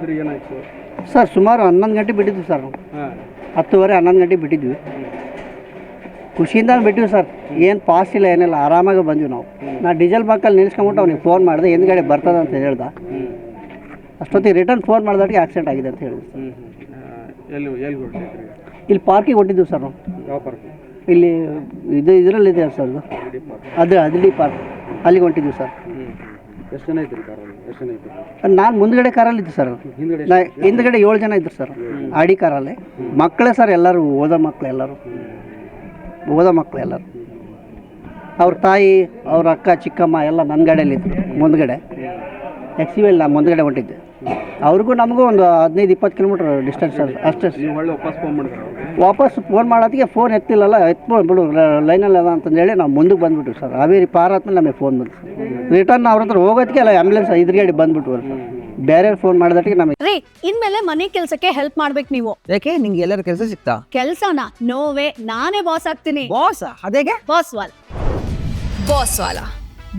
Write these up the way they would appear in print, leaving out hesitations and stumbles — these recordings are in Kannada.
ಬಿಟ್ಟಿದ್ರಿ, ಏನಾಯ್ತು ಸರ್? ಸುಮಾರು 11 ಗಂಟೆ ಬಿಟ್ಟಿದ್ವಿ ಸರ್ ನಾವು. 10:30 11 ಗಂಟೆ ಬಿಟ್ಟಿದ್ವಿ. ಖುಷಿಯಿಂದ ಬಿಟ್ಟಿವಿ ಸರ್. ಏನು ಪಾಸ್ ಇಲ್ಲ ಏನಿಲ್ಲ, ಆರಾಮಾಗಿ ಬಂದ್ವಿ ನಾವು. ನಾ ಡೀಸೆಲ್ ಬಂಕಲ್ಲಿ ನಿಲ್ಸ್ಕೊಂಬಿಟ್ಟು ಅವ್ನಿಗೆ ಫೋನ್ ಮಾಡಿದೆ, ಹಿಂದ್ಗಡೆ ಬರ್ತದೆ ಅಂತ ಹೇಳ್ದ. ಅಷ್ಟೊತ್ತಿಗೆ ರಿಟರ್ನ್ ಫೋನ್ ಮಾಡಿದಟ್ಟಿಗೆ ಆಕ್ಸಿಡೆಂಟ್ ಆಗಿದೆ ಅಂತ ಹೇಳಿದ್ರು. ಇಲ್ಲಿ ಪಾರ್ಕಿಗೆ ಹೊಟ್ಟಿದ್ದೀವಿ ಸರ್ ನಾವು. ಯಾವ ಪಾರ್ಕ್? ಇಲ್ಲಿ ಇದರಲ್ಲಿದೆ ಸರ್, ಅದು ಅದಿಡಿ ಪಾರ್ಕ್, ಅಲ್ಲಿಗೆ ಹೊಂಟಿದ್ವಿ ಸರ್. ಎಷ್ಟು ಜನ ಇದ್ರಿ ಕಾರಲ್ಲಿ? ಎಷ್ಟು ಜನ ಇದ್ರಿ? ನಾನು ಮುಂದ್ಗಡೆ ಕಾರಲ್ಲಿ ಇದ್ದೆ ಸರ್. ಹಿಂದ್ಗಡೆ 7 ಜನ ಇದ್ರು ಸರ್, ಆಡಿ ಕಾರಲ್ಲಿ. ಮಕ್ಕಳೇ ಸರ್, ಎಲ್ಲರೂ ಓದೋ ಮಕ್ಕಳು, ಎಲ್ಲರೂ ಅವ್ರ ತಾಯಿ, ಅವ್ರ ಅಕ್ಕ, ಚಿಕ್ಕಮ್ಮ ಎಲ್ಲ ನನ್ನ ಗಾಡಿಯಲ್ಲಿದ್ದರು ಮುಂದ್ಗಡೆ. ಎಕ್ಸಿವೆಲ್ ನಾನು ಮುಂದ್ಗಡೆ ಹೊಂಟಿದ್ದೆ. ಅವ್ರಿಗೂ ನಮಗೂ ಒಂದು 15-20 ಕಿಲೋಮೀಟ್ರ್ ಡಿಸ್ಟೆನ್ಸ್ ಅಷ್ಟೇ. ವಾಪಸ್ ಫೋನ್ ಮಾಡೋದಕ್ಕೆ ಫೋನ್ ಎತ್ತಿಲ್ಲಲ್ಲ, ಎತ್ಬಿಡು ಲೈನಲ್ಲಿ ಅದ ಅಂತಂದೇಳಿ ನಾವು ಮುಂದಕ್ಕೆ ಬಂದುಬಿಟ್ವಿ ಸರ್. ಹಾವೇರಿ ಪಾರ್ ಆದ್ಮೇಲೆ ನಮಗೆ ಫೋನ್ ಬಂತು. ರಿಟರ್ನ್ ಅವ್ರ ಹತ್ರ ಹೋಗೋದಕ್ಕೆ ಅಲ್ಲ ಆ್ಯಂಬುಲೆನ್ಸ್ ಎದುರುಗಡೆ ಬಂದುಬಿಟ್ರು ಸರ್. ಬೇರೆ ಫೋನ್ ಮಾಡಿದಟ್ಟಿಗೆ ನಮಗೆ ರೀ ಇನ್ಮೇಲೆ ಮನೆ ಕೆಲಸಕ್ಕೆ ಹೆಲ್ಪ್ ಮಾಡ್ಬೇಕು ನೀವು. ಯಾಕೆ ನಿಂಗೆ ಎಲ್ಲರೂ ಕೆಲಸ ಸಿಗ್ತಾ? ಕೆಲಸನ ನೋವೇ, ನಾನೇ ಬಾಸ್ ಆಗ್ತೀನಿ. ಬಾಸ್ ಅದೇಗೆ? Boss will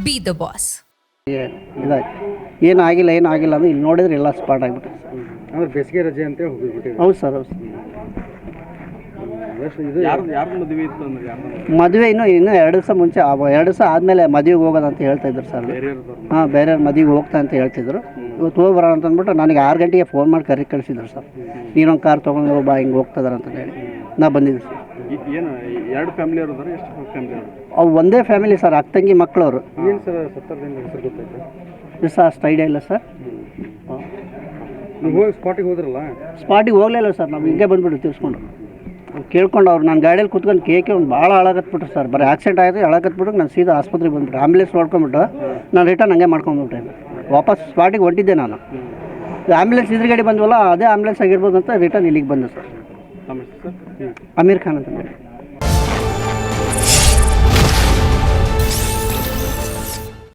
be the boss. ಇದಾಯ್ತು, ಏನೂ ಆಗಿಲ್ಲ ಅಂದ್ರೆ ಇಲ್ಲಿ ನೋಡಿದ್ರೆ ಎಲ್ಲ ಸ್ಪಾಟ್ ಆಗಿಬಿಟ್ಟು. ಅಂದ್ರೆ ಬೇಸಿಗೆ ರಜೆ ಅಂತೇಳಿ ಹೋಗಿಬಿಟ್ಟಿವಿ. ಹೌದು ಸರ್, ಹೌದು. ಮದುವೆ ಇನ್ನೂ 2 ದಿವಸ ಮುಂಚೆ, 2 ದಿವಸ ಆದಮೇಲೆ ಮದುವೆಗೆ ಹೋಗೋದಂತ ಹೇಳ್ತಾಯಿದ್ರು ಸರ್. ಹಾಂ, ಬೇರೆಯವ್ರ ಮದುವೆಗೆ ಹೋಗ್ತಾ ಅಂತ ಹೇಳ್ತಿದ್ರು. ಇವತ್ತು ಹೋಗಿ ಬರೋಣ ಅಂತ ಅಂದ್ಬಿಟ್ಟು ನನಗೆ 6 ಗಂಟೆಗೆ ಫೋನ್ ಮಾಡಿ ಕಳಿಸಿದ್ರು ಸರ್. ನೀನೊಂದು ಕಾರ್ ತೊಗೊಂಡು ಹೋಗ್ಬಾ, ಹಿಂಗೆ ಹೋಗ್ತಿದಾರೆ ಅಂತ ಹೇಳಿ ನಾ ಬಂದಿದ್ದೆ ಸರ್. ಏನು 2 ಫ್ಯಾಮಿಲಿ ಅವ್ರು? ಎಷ್ಟು ಫ್ಯಾಮಿಲಿ ಅವರು? ಅವು ಒಂದೇ ಫ್ಯಾಮಿಲಿ ಸರ್, ಅಕ್ಕ ತಂಗಿ ಮಕ್ಕಳವರು. ಏನು ಸರ್ ಸತ್ತರ್ದಿಂದ ಹೆಸರು ಗೊತ್ತಾಯ್ತು? ದಿವಸ ಅಷ್ಟು ಐಡಿಯಾ ಇಲ್ಲ ಸರ್. ನೀವು ಹೋಗಿ ಸ್ಪಾಟಿಗೆ ಹೋದ್ರಲ್ಲ? ಸ್ಪಾಟಿಗೆ ಹೋಗಲಿಲ್ಲ ಸರ್, ನಾವು ಹಿಂಗೆ ಬಂದುಬಿಟ್ಟು ತಿರ್ಸ್ಕೊಂಡು ಕೇಳ್ಕೊಂಡು ಅವ್ರು ನಾನು ಗಾಡಿಯಲ್ಲಿ ಕೂತ್ಕೊಂಡು ಕೇಕೆ ಒಂದು ಭಾಳ ಹಾಳಾಗತ್ಬಿಟ್ರು ಸರ್. ಬರೀ ಆಕ್ಸಿಡೆಂಟ್ ಆಯಿತು, ಹಾಳಾಗತ್ಬಿಟ್ಟು ನಾನು ಸೀದಾ ಆಸ್ಪತ್ರೆಗೆ ಬಂದುಬಿಟ್ಟು ಆಂಬುಲೆನ್ಸ್ ನೋಡ್ಕೊಂಬಿಟ್ಟು ನಾನು ರಿಟರ್ನ್ ಹಂಗೆ ಮಾಡ್ಕೊಂಡ್ಬಿಟ್ಟೆ. ವಾಪಸ್ ಸ್ಪಾಟಿಗೆ ಹೊಂಟಿದ್ದೆ ನಾನು. ಆಂಬುಲೆನ್ಸ್ ಎದುರುಗಡೆ ಬಂದ್ವಲ್ಲ, ಅದೇ ಆಂಬುಲೆನ್ಸ್ ಆಗಿರ್ಬೋದು ಅಂತ ರಿಟರ್ನ್ ಇಲ್ಲಿಗೆ ಬಂದೆ ಸರ್. ಅಮೀರ್ ಖಾನ್ ಅಂತ.